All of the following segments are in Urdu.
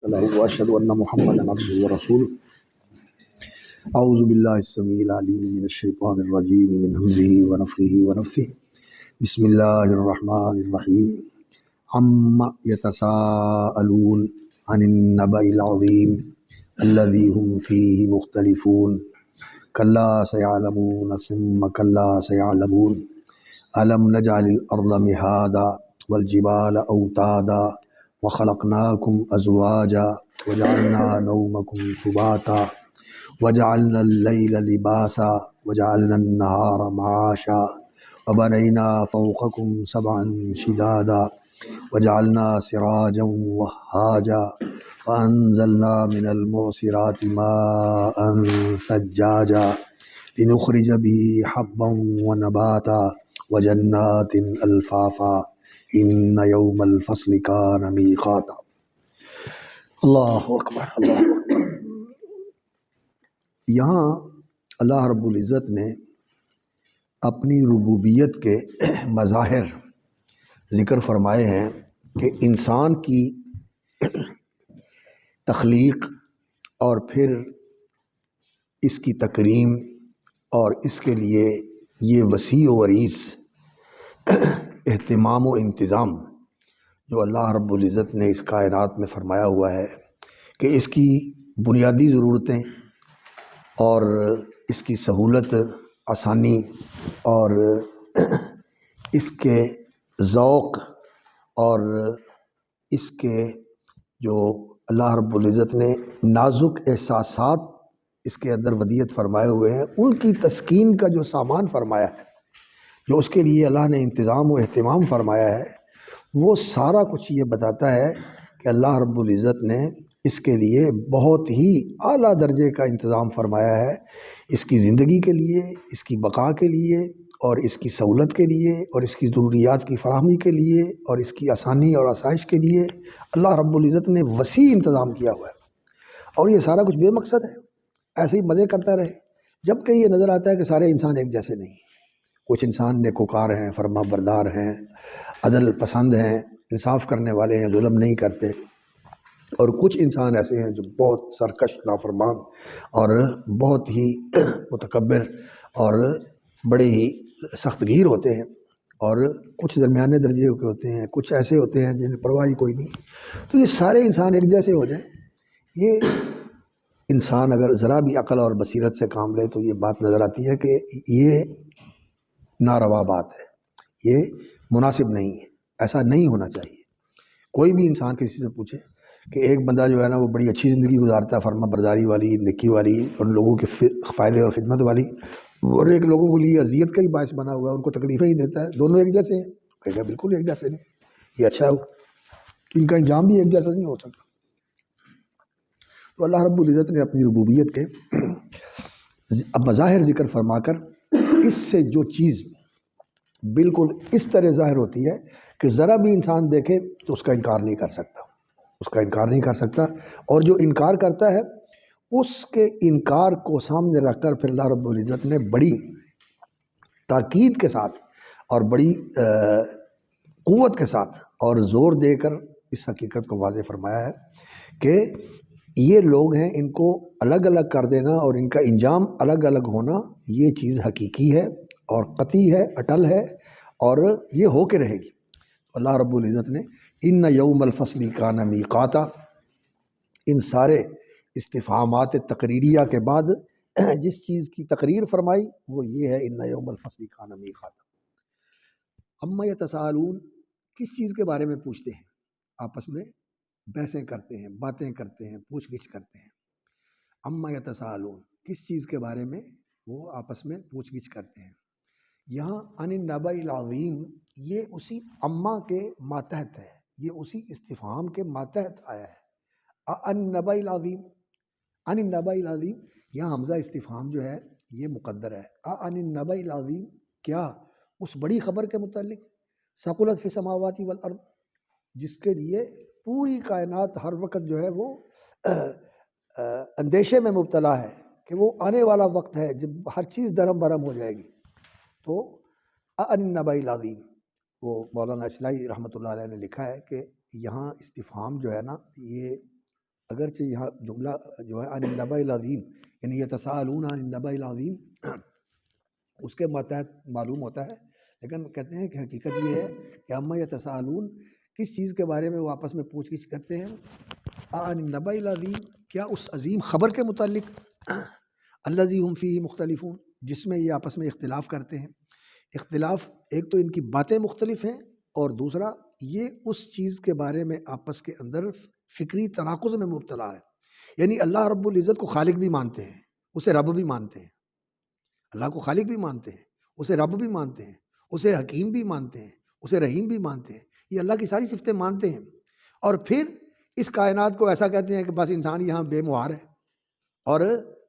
واشهد ان محمدا عبده ورسوله. اعوذ باللہ السمیع العلیم من الشیطان الرجیم من همزه ونفخه ونفثه. بسم اللہ الرحمن الرحیم. عم يتساءلون عن النبأ العظیم الذي هم فيه مختلفون كلا سيعلمون ثم كلا سيعلمون ألم نجعل الأرض مهادا والجبال أوتادا وخلقناكم أزواجا وجعلنا نومكم سباتا وجعلنا الليل لباسا وجعلنا النهار معاشا وبنينا فوقكم سبعا شدادا وجعلنا سراجا وهاجا وأنزلنا من المعصرات ماء ثجاجا لنخرج به حبا ونباتا وجنات الفافا ان یوم الفصل کان میقاتا. اللہ اکبر اللہ اکبر. یہاں اللہ رب العزت نے اپنی ربوبیت کے مظاہر ذکر فرمائے ہیں کہ انسان کی تخلیق اور پھر اس کی تکریم اور اس کے لیے یہ وسیع و عریض اہتمام و انتظام جو اللہ رب العزت نے اس کائنات میں فرمایا ہوا ہے کہ اس کی بنیادی ضرورتیں اور اس کی سہولت آسانی اور اس کے ذوق اور اس کے جو اللہ رب العزت نے نازک احساسات اس کے اندر ودیت فرمائے ہوئے ہیں، ان کی تسکین کا جو سامان فرمایا ہے، جو اس کے لیے اللہ نے انتظام و اہتمام فرمایا ہے، وہ سارا کچھ یہ بتاتا ہے کہ اللہ رب العزت نے اس کے لیے بہت ہی اعلیٰ درجے کا انتظام فرمایا ہے، اس کی زندگی کے لیے، اس کی بقا کے لیے اور اس کی سہولت کے لیے اور اس کی ضروریات کی فراہمی کے لیے اور اس کی آسانی اور آسائش کے لیے اللہ رب العزت نے وسیع انتظام کیا ہوا ہے. اور یہ سارا کچھ بے مقصد ہے، ایسے ہی مزے کرتا رہے. جب کہ یہ نظر آتا ہے کہ سارے انسان ایک جیسے نہیں ہیں، کچھ انسان نیکوکار ہیں، فرما بردار ہیں، عدل پسند ہیں، انصاف کرنے والے ہیں، ظلم نہیں کرتے، اور کچھ انسان ایسے ہیں جو بہت سرکش، نافرمان اور بہت ہی متکبر اور بڑے ہی سخت گیر ہوتے ہیں، اور کچھ درمیانے درجے کے ہوتے ہیں، کچھ ایسے ہوتے ہیں جنہیں پرواہ ہی کوئی نہیں. تو یہ سارے انسان ایک جیسے ہو جائیں، یہ انسان اگر ذرا بھی عقل اور بصیرت سے کام لے تو یہ بات نظر آتی ہے کہ یہ ناروا بات ہے، یہ مناسب نہیں ہے، ایسا نہیں ہونا چاہیے. کوئی بھی انسان کسی سے پوچھے کہ ایک بندہ جو ہے نا وہ بڑی اچھی زندگی گزارتا ہے، فرما برداری والی، نیکی والی اور لوگوں کے فائدے اور خدمت والی، اور ایک لوگوں کے لیے اذیت کا ہی باعث بنا ہوا ہے، ان کو تکلیفیں ہی دیتا ہے، دونوں ایک جیسے ہیں؟ کہے گا بالکل ایک جیسے نہیں، یہ اچھا ہو، ان کا انجام بھی ایک جیسا نہیں ہو سکتا. تو اللہ رب العزت نے اپنی ربوبیت کے مظاہر ذکر فرما کر اس سے جو چیز بالکل اس طرح ظاہر ہوتی ہے کہ ذرا بھی انسان دیکھے تو اس کا انکار نہیں کر سکتا، اس کا انکار نہیں کر سکتا. اور جو انکار کرتا ہے اس کے انکار کو سامنے رکھ کر پھر اللہ رب العزت نے بڑی تاکید کے ساتھ اور بڑی قوت کے ساتھ اور زور دے کر اس حقیقت کو واضح فرمایا ہے کہ یہ لوگ ہیں، ان کو الگ الگ کر دینا اور ان کا انجام الگ الگ ہونا یہ چیز حقیقی ہے اور قطعی ہے، اٹل ہے، اور یہ ہو کے رہے گی. اللہ رب العزت نے ان یوم الفصل کان میقاتا، ان سارے استفہامات تقریریہ کے بعد جس چیز کی تقریر فرمائی وہ یہ ہے ان یوم الفصل کان میقاتا. اما یتساءلون، کس چیز کے بارے میں پوچھتے ہیں، آپس میں بحثیں کرتے ہیں، باتیں کرتے ہیں، پوچھ گچھ کرتے ہیں. اما یتساءلون، کس چیز کے بارے میں وہ آپس میں پوچھ گچھ کرتے ہیں. یہاں عن النبأ العظیم یہ اسی اما کے ماتحت ہے، یہ اسی استفہام کے ماتحت آیا ہے. عن النبأ العظیم، عن النبأ العظیم، یہاں حمزہ استفہام جو ہے یہ مقدر ہے. عن النبأ العظیم، کیا اس بڑی خبر کے متعلق، ثقلت فی السماوات والارض، جس کے لیے پوری کائنات ہر وقت جو ہے وہ اندیشے میں مبتلا ہے کہ وہ آنے والا وقت ہے جب ہر چیز درم برم ہو جائے گی. تو عن النبأ العظیم، وہ مولانا اصلاحی رحمۃ اللہ علیہ نے لکھا ہے کہ یہاں استفہام جو ہے نا یہ اگرچہ یہاں جملہ جو ہے عن النبأ العظیم یعنی یتساءلون عن النبأ العظیم اس کے ماتحت معلوم ہوتا ہے، لیکن کہتے ہیں کہ حقیقت یہ ہے کہ عما یتساءلون کس چیز کے بارے میں وہ آپس میں پوچھ گچھ کرتے ہیں، عن النبأ العظیم کیا اس عظیم خبر کے متعلق الذی ہم فیہ مختلفون جس میں یہ آپس میں اختلاف کرتے ہیں۔ اختلاف ایک تو ان کی باتیں مختلف ہیں، اور دوسرا یہ اس چیز کے بارے میں آپس کے اندر فکری تناقض میں مبتلا ہے، یعنی اللہ رب العزت کو خالق بھی مانتے ہیں، اسے رب بھی مانتے ہیں، اللہ کو خالق بھی مانتے ہیں، اسے رب بھی مانتے ہیں، اسے حکیم بھی مانتے ہیں، اسے رحیم بھی مانتے ہیں، یہ اللہ کی ساری صفتیں مانتے ہیں، اور پھر اس کائنات کو ایسا کہتے ہیں کہ بس انسان یہاں بے مہار ہے اور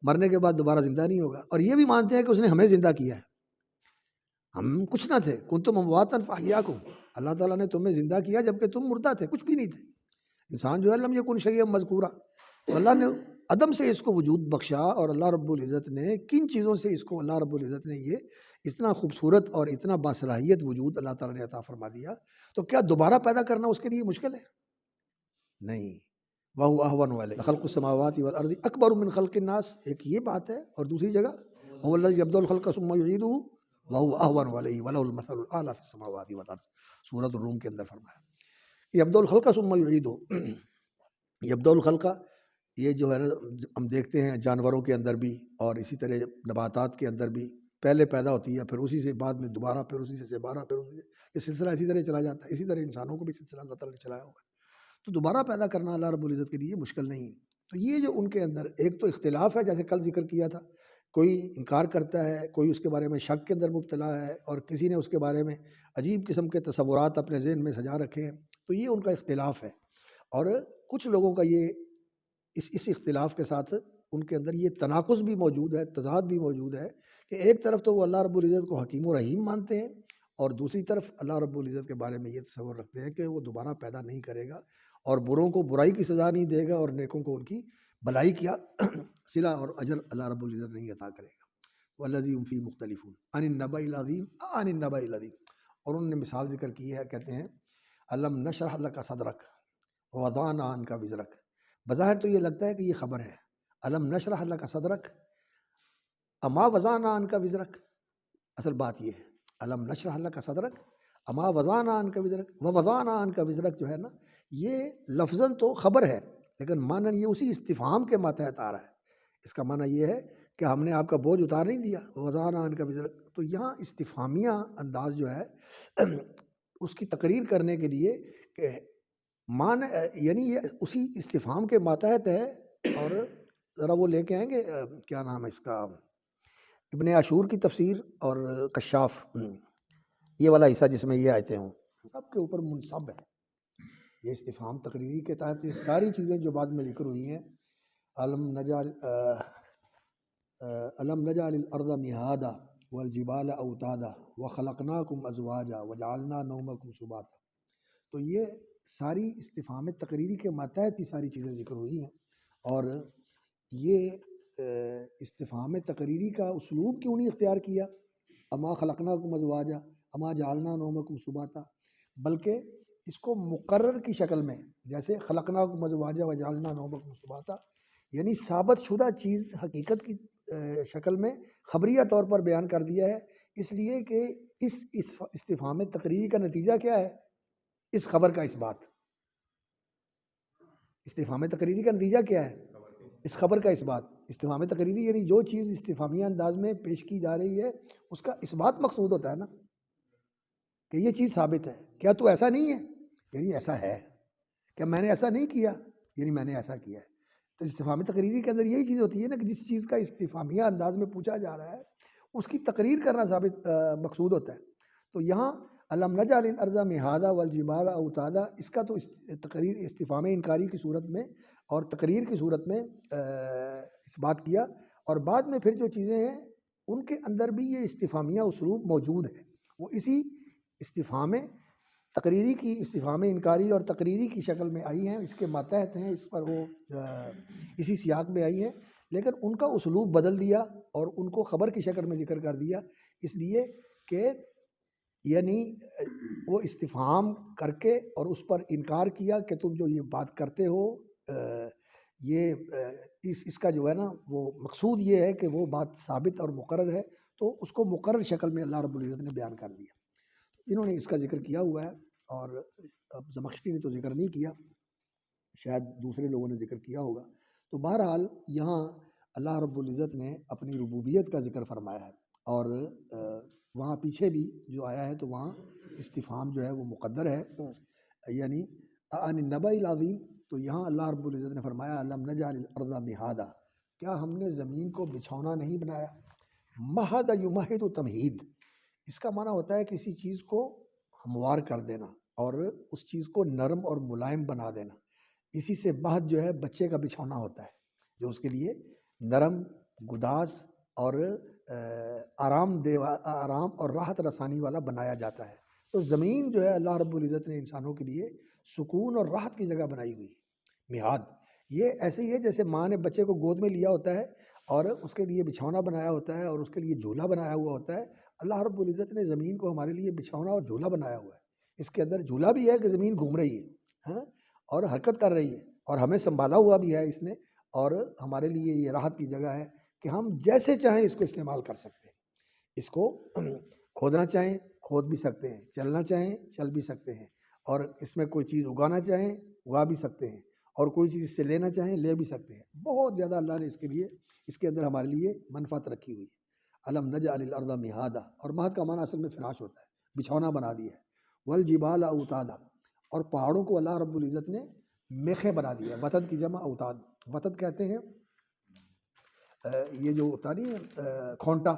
مرنے کے بعد دوبارہ زندہ نہیں ہوگا، اور یہ بھی مانتے ہیں کہ اس نے ہمیں زندہ کیا ہے، ہم کچھ نہ تھے، کنتم امواتا فاحیاکم، اللہ تعالیٰ نے تمہیں زندہ کیا جبکہ تم مردہ تھے، کچھ بھی نہیں تھے۔ انسان جو ہے لم یکن شیئا مذکورا، تو اللہ نے عدم سے اس کو وجود بخشا، اور اللہ رب العزت نے کن چیزوں سے اس کو اللہ رب العزت نے یہ اتنا خوبصورت اور اتنا باصلاحیت وجود اللہ تعالیٰ نے عطا فرما دیا، تو کیا دوبارہ پیدا کرنا اس کے لیے مشکل ہے؟ نہیں، وَهُوَ أَهْوَنُ عَلَيْهِ خَلْقُ السَّمَاوَاتِ وَالْأَرْضِ أَكْبَرُ مِنْ خَلْقِ النَّاسِ، ایک یہ بات ہے، اور دوسری جگہ هُوَ الَّذِي يَبْدَأُ الْخَلْقَ ثُمَّ يُعِيدُهُ وَهُوَ أَهْوَنُ عَلَيْهِ وَلَهُ الْمَثَلُ الْأَعْلَى فِي السَّمَاوَاتِ وَالْأَرْضِ، سورۃ الروم کے اندر فرمایا يَبْدَأُ الْخَلْقَ ثُمَّ يُعِيدُهُ، يَبْدَأُ الْخَلْقَ، یہ جو ہے نا ہم دیکھتے ہیں جانوروں کے اندر بھی اور اسی طرح نباتات کے اندر بھی، پہلے پیدا ہوتی ہے، پھر اسی سے بعد میں دوبارہ، پھر اسی سے دوبارہ، پھر اسی سے، یہ سلسلہ اسی طرح چلا جاتا ہے۔ اسی طرح انسانوں کو بھی سلسلہ اللہ تعالیٰ نے چلایا ہوا ہے، تو دوبارہ پیدا کرنا اللہ رب العزت کے لیے مشکل نہیں۔ تو یہ جو ان کے اندر ایک تو اختلاف ہے، جیسے کل ذکر کیا تھا، کوئی انکار کرتا ہے، کوئی اس کے بارے میں شک کے اندر مبتلا ہے، اور کسی نے اس کے بارے میں عجیب قسم کے تصورات اپنے ذہن میں سجا رکھے ہیں، تو یہ ان کا اختلاف ہے۔ اور کچھ لوگوں کا یہ اس اختلاف کے ساتھ ان کے اندر یہ تناقض بھی موجود ہے، تضاد بھی موجود ہے، کہ ایک طرف تو وہ اللہ رب العزت کو حکیم و رحیم مانتے ہیں، اور دوسری طرف اللہ رب العزت کے بارے میں یہ تصور رکھتے ہیں کہ وہ دوبارہ پیدا نہیں کرے گا، اور بروں کو برائی کی سزا نہیں دے گا، اور نیکوں کو ان کی بھلائی کیا صلہ اور اجر اللہ رب العزت نہیں عطا کرے گا۔ والذی هم فیہ مختلفون عن النبأ العظیم عن النبأ العظیم، اور انہوں نے مثال ذکر کی ہے، کہتے ہیں الم نشرح لک صدرک ووضعنا عنک وزرک، بظاہر تو یہ لگتا ہے کہ یہ خبر ہے، الم نشرح لک صدرک اما وضعنا عنک وزرک، اصل بات یہ ہے الم نشرح لک صدرک اما وضعنا عنک وزرک، ووضعنا عنک وزرک جو ہے نا، یہ لفظاً تو خبر ہے، لیکن معنی یہ اسی استفہام کے ماتحت آ رہا ہے۔ اس کا معنی یہ ہے کہ ہم نے آپ کا بوجھ اتار نہیں دیا، وضعنا عنک وزرک، تو یہاں استفہامیہ انداز جو ہے اس کی تقریر کرنے کے لیے کہ معنی یعنی یہ اسی استفہام کے ماتحت ہے، اور ذرا وہ لے کے آئیں گے کیا نام ہے اس کا، ابن عاشور کی تفسیر اور کشاف، یہ والا حصہ جس میں یہ آیتیں ہوں، سب کے اوپر منصب ہے یہ استفہام تقریری کے تحت، یہ ساری چیزیں جو بعد میں ذکر ہوئی ہیں، الم نجعل الارض مہادا والجبال اوتادا وخلقناکم ازواجا وجعلنا نومکم سباتا، تو یہ ساری استفہام تقریری کے ماتحت یہ ساری چیزیں ذکر ہوئی ہیں۔ اور یہ استفہام تقریری کا اسلوب کیوں نہیں اختیار کیا، اما خلقناکم ازواجا اما جعلنا نومکم سباتا، بلکہ اس کو مقرر کی شکل میں، جیسے خلقناکم ازواجا وجعلنا نومکم سباتا، یعنی ثابت شدہ چیز حقیقت کی شکل میں خبریہ طور پر بیان کر دیا ہے، اس لیے کہ اس استفہام تقریری کا نتیجہ کیا ہے، اس خبر کا اثبات۔ استفہام تقریری کا نتیجہ کیا ہے، اس خبر کا اثبات۔ استفہام تقریری یعنی جو چیز استفہامیہ انداز میں پیش کی جا رہی ہے اس کا اثبات مقصود ہوتا ہے نا، کہ یہ چیز ثابت ہے، کیا تو ایسا نہیں ہے، یعنی ایسا ہے، کیا میں نے ایسا نہیں کیا، یعنی میں نے ایسا کیا ہے۔ تو استفہام تقریری کے اندر یہی چیز ہوتی ہے نا، کہ جس چیز کا استفہامیہ انداز میں پوچھا جا رہا ہے اس کی تقریر کرنا ثابت مقصود ہوتا ہے۔ تو یہاں الم نجعل الارض مہادا والجبال اوتادا، اس کا تو تقریر استفہام انکاری کی صورت میں اور تقریر کی صورت میں اس بات کیا، اور بعد میں پھر جو چیزیں ہیں ان کے اندر بھی یہ استفہامیہ اسلوب موجود ہے، وہ اسی استفہام تقریری کی، استفہام انکاری اور تقریری کی شکل میں آئی ہیں، اس کے ماتحت ہیں، اس پر وہ اسی سیاق میں آئی ہیں، لیکن ان کا اسلوب بدل دیا اور ان کو خبر کی شکل میں ذکر کر دیا، اس لیے کہ یعنی وہ استفہام کر کے اور اس پر انکار کیا کہ تم جو یہ بات کرتے ہو یہ اس کا جو ہے نا وہ مقصود یہ ہے کہ وہ بات ثابت اور مقرر ہے، تو اس کو مقرر شکل میں اللہ رب العزت نے بیان کر دیا۔ انہوں نے اس کا ذکر کیا ہوا ہے، اور اب زمخشری نے تو ذکر نہیں کیا، شاید دوسرے لوگوں نے ذکر کیا ہوگا۔ تو بہرحال یہاں اللہ رب العزت نے اپنی ربوبیت کا ذکر فرمایا ہے، اور وہاں پیچھے بھی جو آیا ہے تو وہاں استفہام جو ہے وہ مقدر ہے، یعنی عن النبأ العظیم۔ تو یہاں اللہ رب العزت نے فرمایا الم نجعل الارض مہادا، کیا ہم نے زمین کو بچھونا نہیں بنایا؟ مہد یمہد تمہید، اس کا معنی ہوتا ہے کسی چیز کو ہموار کر دینا اور اس چیز کو نرم اور ملائم بنا دینا۔ اسی سے مہد جو ہے بچے کا بچھونا ہوتا ہے، جو اس کے لیے نرم، گداز اور آرام اور راحت رسانی والا بنایا جاتا ہے۔ تو زمین جو ہے اللہ رب العزت نے انسانوں کے لیے سکون اور راحت کی جگہ بنائی ہوئی ہے، میعاد۔ یہ ایسے ہی ہے جیسے ماں نے بچے کو گود میں لیا ہوتا ہے اور اس کے لیے بچھونا بنایا ہوتا ہے اور اس کے لیے جھولا بنایا ہوا ہوتا ہے۔ اللہ رب العزت نے زمین کو ہمارے لیے بچھونا اور جھولا بنایا ہوا ہے۔ اس کے اندر جھولا بھی ہے کہ زمین گھوم رہی ہے اور حرکت کر رہی ہے، اور ہمیں سنبھالا ہوا بھی ہے اس نے، اور ہمارے لیے یہ راحت کی جگہ ہے کہ ہم جیسے چاہیں اس کو استعمال کر سکتے ہیں۔ اس کو کھودنا چاہیں کھود بھی سکتے ہیں، چلنا چاہیں چل بھی سکتے ہیں، اور اس میں کوئی چیز اگانا چاہیں اگا بھی سکتے ہیں، اور کوئی چیز اس سے لینا چاہیں لے بھی سکتے ہیں۔ بہت زیادہ اللہ نے اس کے اندر ہمارے لیے منفعت رکھی ہوئی ہے۔ الم نجعل الارض مہادا، اور مہد کا معنی اصل میں فراش ہوتا ہے، بچھونا بنا دیا ہے۔ والجبال اوتادا، اور پہاڑوں کو اللہ رب العزت نے میخیں بنا دیا ہے۔ وتد کی جمع اوتاد، وتد کہتے ہیں یہ جو ہوتا نہیں ہے کھونٹا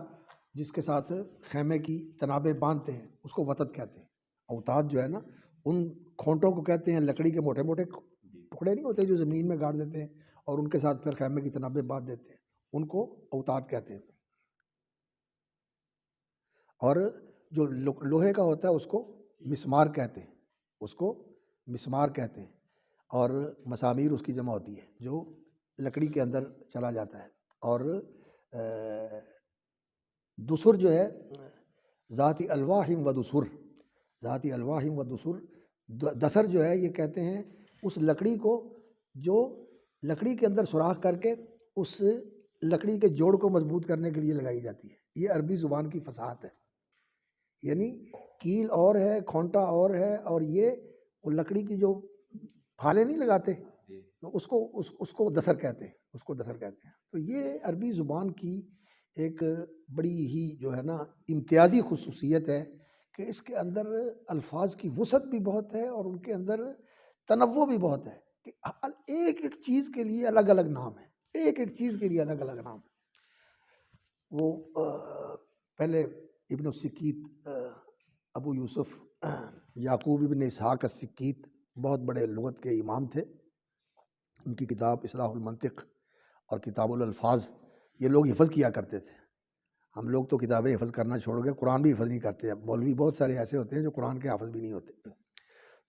جس کے ساتھ خیمے کی تنابیں باندھتے ہیں، اس کو وتد کہتے ہیں۔ اوتاد جو ہے نا ان کھونٹوں کو کہتے ہیں، لکڑی کے موٹے موٹے ٹکڑے نہیں ہوتے جو زمین میں گاڑ دیتے ہیں اور ان کے ساتھ پھر خیمے کی تنابیں باندھ دیتے ہیں، ان کو اوتاد کہتے ہیں۔ اور جو لوہے کا ہوتا ہے اس کو مسمار کہتے ہیں، اس کو مسمار کہتے ہیں، اور مسامیر اس کی جمع ہوتی ہے جو لکڑی کے اندر چلا جاتا ہے۔ اور دسر جو ہے ذاتی الواح و دسر، ذاتی الواح و دسر، دسر جو ہے یہ کہتے ہیں اس لکڑی کو جو لکڑی کے اندر سوراخ کر کے اس لکڑی کے جوڑ کو مضبوط کرنے کے لیے لگائی جاتی ہے۔ یہ عربی زبان کی فصاحت ہے، یعنی کیل اور ہے، کھونٹا اور ہے، اور یہ وہ لکڑی کی جو پھالیں نہیں لگاتے اس کو دسر کہتے ہیں، اس کو دسر کہتے ہیں۔ تو یہ عربی زبان کی ایک بڑی ہی جو ہے نا امتیازی خصوصیت ہے کہ اس کے اندر الفاظ کی وسعت بھی بہت ہے اور ان کے اندر تنوع بھی بہت ہے، کہ ایک ایک چیز کے لیے الگ الگ نام ہے، ایک ایک چیز کے لیے الگ الگ نام ہے۔ وہ پہلے ابن السکیت ابو یوسف یعقوب ابن اسحاق السکیت بہت بڑے لغت کے امام تھے۔ ان کی کتاب اصلاح المنطق اور کتاب الالفاظ یہ لوگ حفظ کیا کرتے تھے۔ ہم لوگ تو کتابیں حفظ کرنا چھوڑ گئے، قرآن بھی حفظ نہیں کرتے۔ اب مولوی بہت سارے ایسے ہوتے ہیں جو قرآن کے حافظ بھی نہیں ہوتے،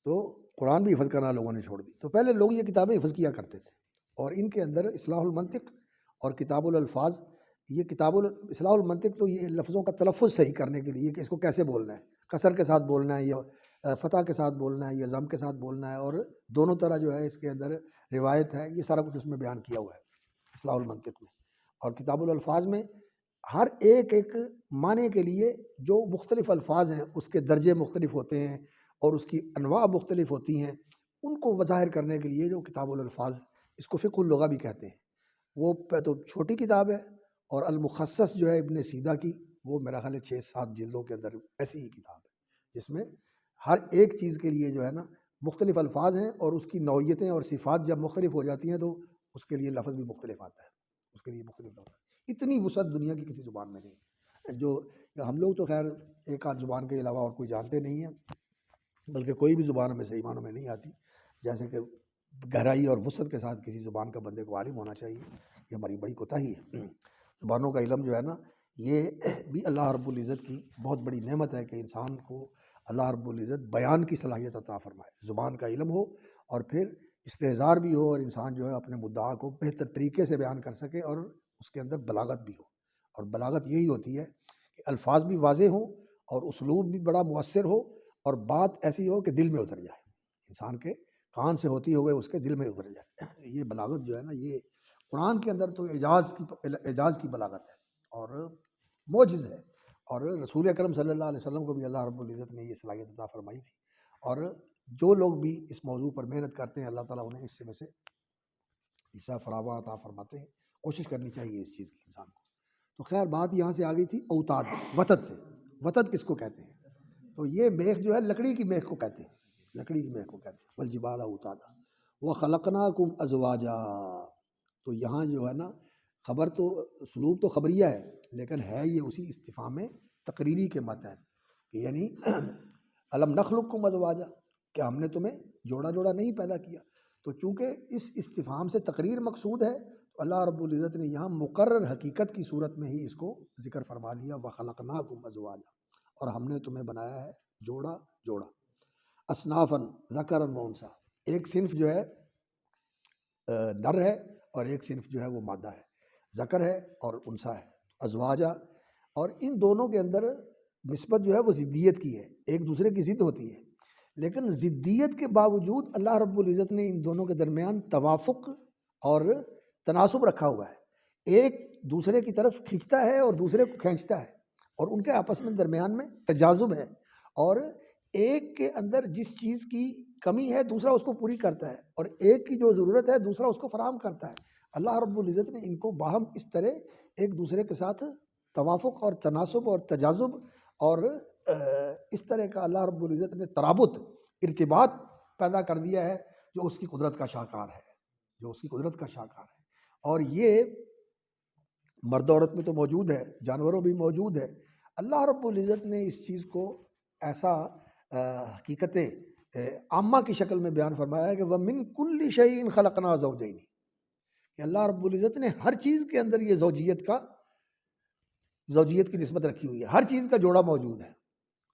تو قرآن بھی حفظ کرنا لوگوں نے چھوڑ دی۔ تو پہلے لوگ یہ کتابیں حفظ کیا کرتے تھے، اور ان کے اندر اصلاح المنطق اور کتاب الالفاظ، یہ اصلاح المنطق تو یہ لفظوں کا تلفظ صحیح کرنے کے لیے کہ اس کو کیسے بولنا ہے، کسر کے ساتھ بولنا ہے یا فتح کے ساتھ بولنا ہے یا ضم کے ساتھ بولنا ہے، اور دونوں طرح جو ہے اس کے اندر روایت ہے، یہ سارا کچھ اس میں بیان کیا ہوا ہے اصلاح المنطق میں۔ اور کتاب الالفاظ میں ہر ایک معنی کے لیے جو مختلف الفاظ ہیں اس کے درجے مختلف ہوتے ہیں اور اس کی انواع مختلف ہوتی ہیں، ان کو ظاہر کرنے کے لیے جو کتاب الالفاظ، اس کو فقہ اللغہ بھی کہتے ہیں، وہ تو چھوٹی کتاب ہے۔ اور المخصص جو ہے ابن سیدہ کی، وہ میرا خیال ہے 6-7 جلدوں کے اندر ایسی ہی کتاب ہے جس میں ہر ایک چیز کے لیے جو ہے نا مختلف الفاظ ہیں، اور اس کی نوعیتیں اور صفات جب مختلف ہو جاتی ہیں تو اس کے لیے لفظ بھی مختلف آتا ہے، اس کے لیے مختلف لفظ۔ اتنی وسعت دنیا کی کسی زبان میں نہیں ہے، جو ہم لوگ تو خیر ایک آدھ زبان کے علاوہ اور کوئی جانتے نہیں ہیں، بلکہ کوئی بھی زبان ہمیں صحیح معنوں میں نہیں آتی، جیسے کہ گہرائی اور وسعت کے ساتھ کسی زبان کا بندے کو عالم ہونا چاہیے۔ یہ ہماری بڑی کوتاہی ہے۔ زبانوں کا علم جو ہے نا یہ بھی اللہ رب العزت کی بہت بڑی نعمت ہے کہ انسان کو اللہ رب العزت بیان کی صلاحیت عطا فرمائے، زبان کا علم ہو اور پھر استحضار بھی ہو، اور انسان جو ہے اپنے مدعا کو بہتر طریقے سے بیان کر سکے، اور اس کے اندر بلاغت بھی ہو۔ اور بلاغت یہی ہوتی ہے کہ الفاظ بھی واضح ہوں اور اسلوب بھی بڑا مؤثر ہو، اور بات ایسی ہو کہ دل میں اتر جائے، انسان کے کان سے ہوتی ہوئے اس کے دل میں اتر جائے۔ یہ بلاغت جو ہے نا، یہ قرآن کے اندر تو اعجاز کی بلاغت ہے اور معجز ہے، اور رسول اکرم صلی اللہ علیہ وسلم کو بھی اللہ رب العزت نے یہ صلاحیت عطا فرمائی تھی، اور جو لوگ بھی اس موضوع پر محنت کرتے ہیں اللہ تعالیٰ انہیں اس میں سے حصہ فراوان عطا فرماتے ہیں۔ کوشش کرنی چاہیے اس چیز کی انسان کو۔ تو خیر بات یہاں سے آ گئی تھی اوتاد، وتد سے۔ وتد کس کو کہتے ہیں؟ تو یہ میخ جو ہے لکڑی کی میخ کو کہتے ہیں، لکڑی کی میخ کو کہتے ہیں۔ والجبال اوتادا وخلقناکم ازواجا۔ تو یہاں جو ہے نا خبر تو اسلوب تو خبریہ ہے، لیکن ہے یہ اسی استفہام تقریری کے متحد کہ یعنی الم نخلقکم ازواجا، کہ ہم نے تمہیں جوڑا جوڑا نہیں پیدا کیا۔ تو چونکہ اس استفہام سے تقریر مقصود ہے تو اللہ رب العزت نے یہاں مقرر حقیقت کی صورت میں ہی اس کو ذکر فرما دیا، وخلقناکم ازواجا، اور ہم نے تمہیں بنایا ہے جوڑا جوڑا، اصنافاً ذکرا و انثی، ایک صنف جو ہے نر ہے اور ایک صنف جو ہے وہ مادہ ہے، ذکر ہے اور انثی ہے، ازواجا۔ اور ان دونوں کے اندر نسبت جو ہے وہ ضدیت کی ہے، ایک دوسرے کی ضد ہوتی ہے، لیکن ضدیت کے باوجود اللہ رب العزت نے ان دونوں کے درمیان توافق اور تناسب رکھا ہوا ہے، ایک دوسرے کی طرف کھینچتا ہے اور دوسرے کو کھینچتا ہے، اور ان کے آپس میں درمیان میں تجاذب ہے، اور ایک کے اندر جس چیز کی کمی ہے دوسرا اس کو پوری کرتا ہے، اور ایک کی جو ضرورت ہے دوسرا اس کو فراہم کرتا ہے۔ اللہ رب العزت نے ان کو باہم اس طرح ایک دوسرے کے ساتھ توافق اور تناسب اور تجاذب اور اس طرح کا اللہ رب العزت نے ترابط، ارتباط پیدا کر دیا ہے جو اس کی قدرت کا شاہکار ہے، جو اس کی قدرت کا شاہکار ہے۔ اور یہ مرد عورت میں تو موجود ہے، جانوروں بھی موجود ہے۔ اللہ رب العزت نے اس چیز کو ایسا حقیقت عامہ کی شکل میں بیان فرمایا ہے کہ وَمِن كُلِّ شَيْءٍ خَلَقْنَا زَوْجَيْنِ، کہ اللہ رب العزت نے ہر چیز کے اندر یہ زوجیت کی نسبت رکھی ہوئی ہے، ہر چیز کا جوڑا موجود ہے،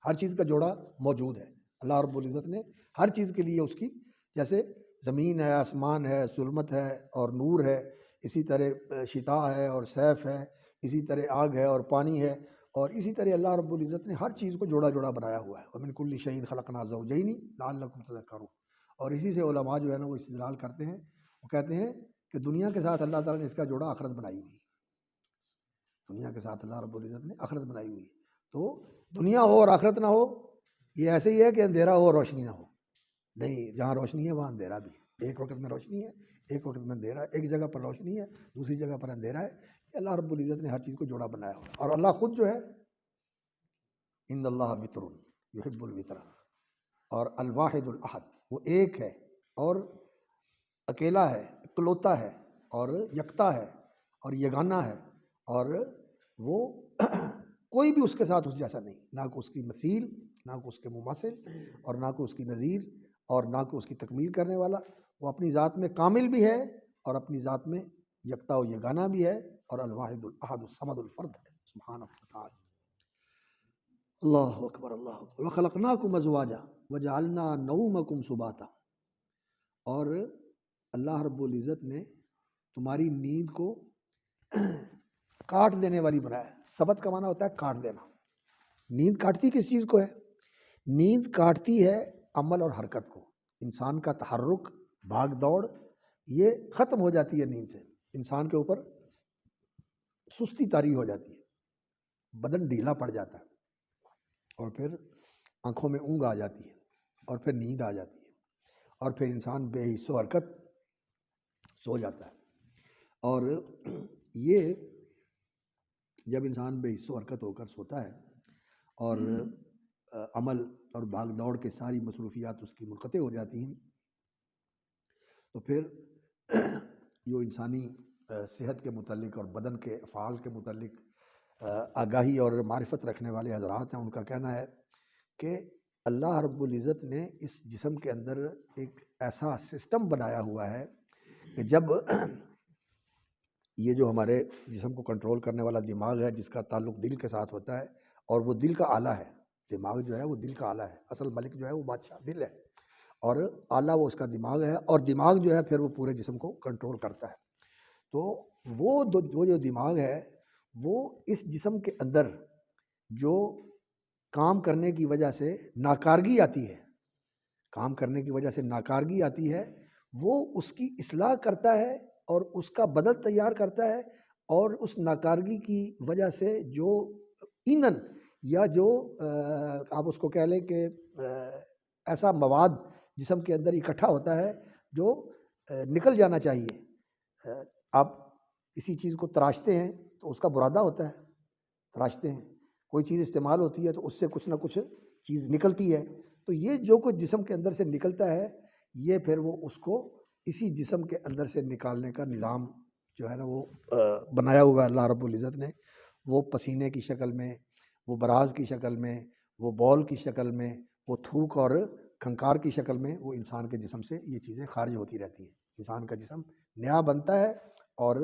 ہر چیز کا جوڑا موجود ہے۔ اللہ رب العزت نے ہر چیز کے لیے اس کی، جیسے زمین ہے، آسمان ہے، ظلمت ہے اور نور ہے، اسی طرح شتاء ہے اور صیف ہے، اسی طرح آگ ہے اور پانی ہے، اور اسی طرح اللہ رب العزت نے ہر چیز کو جوڑا جوڑا بنایا ہوا ہے۔ وَمِن كُلِّ شَيْءٍ خَلَقْنَا زَوْجَيْنِ لَعَلَّكُمْ تَذَكَّرُونَ۔ اور اسی سے علماء جو ہے نا وہ استدلال کرتے ہیں، وہ کہتے ہیں کہ دنیا کے ساتھ اللہ تعالیٰ نے اس کا جوڑا آخرت بنائی ہوئی ہے، دنیا کے ساتھ اللہ رب العزت نے آخرت بنائی ہوئی ہے۔ تو دنیا ہو اور آخرت نہ ہو، یہ ایسے ہی ہے کہ اندھیرا ہو اور روشنی نہ ہو، نہیں، جہاں روشنی ہے وہاں اندھیرا بھی ہے، ایک وقت میں روشنی ہے ایک وقت میں اندھیرا ہے، ایک جگہ پر روشنی ہے دوسری جگہ پر اندھیرا ہے۔ اللہ رب العزت نے ہر چیز کو جوڑا بنایا ہوا ہے، اور اللہ خود جو ہے ان اللہ وطر یحب الوطر، اور الواحد الاحد، وہ ایک ہے اور اکیلا ہے، اکلوتا ہے اور یکتا ہے اور یگانہ ہے، اور وہ کوئی بھی اس کے ساتھ اس جیسا نہیں، نہ کو اس کی مثیل، نہ کو اس کے مماثل، اور نہ کو اس کی نظیر، اور نہ کو اس کی تکمیل کرنے والا۔ وہ اپنی ذات میں کامل بھی ہے اور اپنی ذات میں یکتا و یگانہ بھی ہے، اور الواحد الاحد الصمد الفرد ہے، سبحانہ وتعالی۔ اللہ اکبر، اللہ اکبر۔ وخلقناکم ازواجا وجعلنا نومکم سباتا، اور اللہ رب العزت نے تمہاری نیند کو کاٹ دینے والی بنایا۔ سبت کا معنی ہوتا ہے کاٹ دینا۔ نیند کاٹتی کس چیز کو ہے؟ نیند کاٹتی ہے عمل اور حرکت کو، انسان کا تحرک، بھاگ دوڑ، یہ ختم ہو جاتی ہے نیند سے، انسان کے اوپر سستی طاری ہو جاتی ہے، بدن ڈھیلا پڑ جاتا ہے، اور پھر آنکھوں میں اونگ آ جاتی ہے، اور پھر نیند آ جاتی ہے، اور پھر انسان بے حس و حرکت سو جاتا ہے۔ اور یہ جب انسان بے حس و حرکت ہو کر سوتا ہے اور عمل اور بھاگ دوڑ کے ساری مصروفیات اس کی منقطع ہو جاتی ہیں، تو پھر جو انسانی صحت کے متعلق اور بدن کے افعال کے متعلق آگاہی اور معرفت رکھنے والے حضرات ہیں، ان کا کہنا ہے کہ اللہ رب العزت نے اس جسم کے اندر ایک ایسا سسٹم بنایا ہوا ہے کہ جب یہ جو ہمارے جسم کو کنٹرول کرنے والا دماغ ہے، جس کا تعلق دل کے ساتھ ہوتا ہے، اور وہ دل کا آلہ ہے، دماغ جو ہے وہ دل کا آلہ ہے، اصل ملک جو ہے وہ بادشاہ دل ہے، اور آلہ وہ اس کا دماغ ہے، اور دماغ جو ہے پھر وہ پورے جسم کو کنٹرول کرتا ہے۔ تو وہ جو دماغ ہے وہ اس جسم کے اندر جو کام کرنے کی وجہ سے ناکارگی آتی ہے، کام کرنے کی وجہ سے ناکارگی آتی ہے، وہ اس کی اصلاح کرتا ہے اور اس کا بدل تیار کرتا ہے، اور اس ناکارگی کی وجہ سے جو ایندھن یا جو آپ اس کو کہہ لیں کہ ایسا مواد جسم کے اندر اکٹھا ہوتا ہے جو نکل جانا چاہیے. آپ کسی چیز کو تراشتے ہیں تو اس کا برادہ ہوتا ہے، تراشتے ہیں، کوئی چیز استعمال ہوتی ہے تو اس سے کچھ نہ کچھ چیز نکلتی ہے. تو یہ جو کچھ جسم کے اندر سے نکلتا ہے، یہ پھر وہ اس کو اسی جسم کے اندر سے نکالنے کا نظام جو ہے نا وہ بنایا ہوا ہے اللہ رب العزت نے. وہ پسینے کی شکل میں، وہ براز کی شکل میں، وہ بول کی شکل میں، وہ تھوک اور کھنکار کی شکل میں وہ انسان کے جسم سے یہ چیزیں خارج ہوتی رہتی ہیں. انسان کا جسم نیا بنتا ہے اور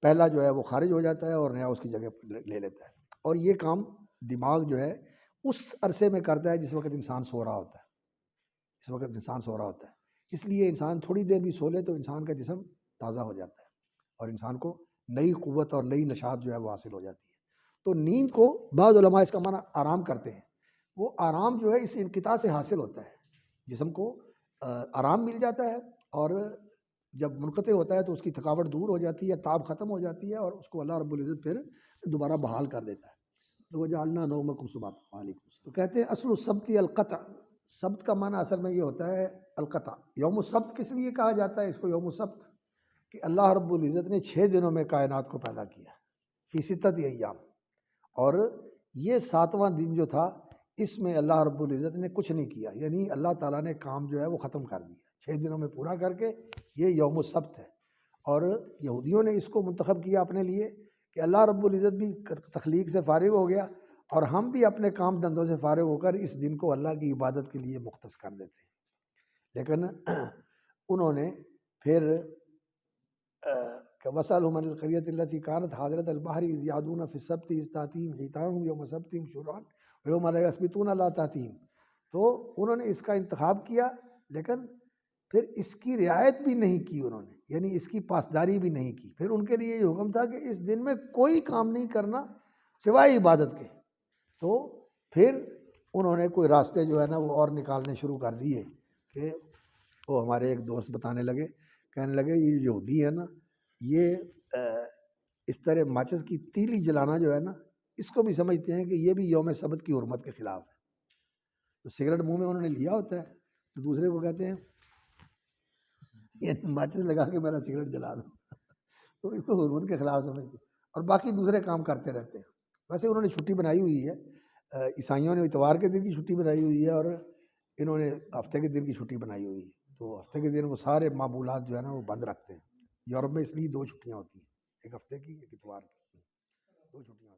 پہلا جو ہے وہ خارج ہو جاتا ہے اور نیا اس کی جگہ لے لیتا ہے. اور یہ کام دماغ جو ہے اس عرصے میں کرتا ہے جس وقت انسان سو رہا ہوتا ہے. اس وقت انسان سو رہا ہوتا ہے، اس لیے انسان تھوڑی دیر بھی سو لے تو انسان کا جسم تازہ ہو جاتا ہے اور انسان کو نئی قوت اور نئی نشاط جو ہے وہ حاصل ہو جاتی ہے. تو نیند کو بعض علماء اس کا معنی آرام کرتے ہیں. وہ آرام جو ہے اس انقطاع سے حاصل ہوتا ہے، جسم کو آرام مل جاتا ہے، اور جب منقطع ہوتا ہے تو اس کی تھکاوٹ دور ہو جاتی ہے، تاب ختم ہو جاتی ہے، اور اس کو اللہ رب العزت پھر دوبارہ بحال کر دیتا ہے. تو وجعلنا نومکم سباتا. وعلیکم السلام. تو کہتے ہیں اصل السبت القطع. سبت کا معنی اصل میں یہ ہوتا ہے القطع. یوم السبت کس لیے کہا جاتا ہے اس کو یوم السبت؟ کہ اللہ رب العزت نے 6 دنوں میں کائنات کو پیدا کیا، فی ستۃ ایام، اور یہ 7واں دن جو تھا اس میں اللہ رب العزت نے کچھ نہیں کیا، یعنی اللہ تعالیٰ نے کام جو ہے وہ ختم کر دیا 6 دنوں میں پورا کر کے. یہ یوم السبت ہے. اور یہودیوں نے اس کو منتخب کیا اپنے لیے کہ اللہ رب العزت بھی تخلیق سے فارغ ہو گیا اور ہم بھی اپنے کام دھندوں سے فارغ ہو کر اس دن کو اللہ کی عبادت کے لیے مختص کر دیتے ہیں. لیکن انہوں نے پھر وَاسْأَلْهُمْ عَنِ الْقَرْيَةِ الَّتِي كَانَتْ حَاضِرَةَ الْبَحْرِ إِذْ يَعْدُونَ فِي السَّبْتِ إِذْ تَأْتِيهِمْ حِيتَانُهُمْ يَوْمَ سَبْتِهِمْ شُرَّعًا وَيَوْمَ لَا يَسْبِتُونَ لَا تَأْتِيهِمْ. تو انہوں نے اس کا انتخاب کیا لیکن پھر اس کی رعایت بھی نہیں کی انہوں نے، یعنی اس کی پاسداری بھی نہیں کی. پھر ان کے لیے یہ حکم تھا کہ اس دن میں کوئی کام نہیں کرنا سوائے عبادت کے. تو پھر انہوں نے کوئی راستے جو ہے نا وہ اور نکالنے شروع کر دیے کہ وہ ہمارے ایک دوست بتانے لگے، کہنے لگے یہ یہودی ہے نا، یہ اس طرح ماچس کی تیلی جلانا جو ہے نا اس کو بھی سمجھتے ہیں کہ یہ بھی یوم سبت کی حرمت کے خلاف ہے. تو سگریٹ منہ میں انہوں نے لیا ہوتا ہے تو دوسرے کو کہتے ہیں یہ ماچس لگا کے میرا سگریٹ جلا دو تو اس کو حرمت کے خلاف سمجھتے ہیں، اور باقی دوسرے کام کرتے رہتے ہیں. ویسے انہوں نے چھٹی بنائی ہوئی ہے، عیسائیوں نے اتوار کے دن کی چھٹی بنائی ہوئی ہے اور انہوں نے ہفتے کے دن کی چھٹی بنائی ہوئی ہے. تو ہفتے کے دن وہ سارے معمولات جو ہے نا وہ بند رکھتے ہیں. یورپ میں اس لیے 2 چھٹیاں ہوتی ہیں، ایک ہفتے کی ایک اتوار کی، 2 چھٹیاں.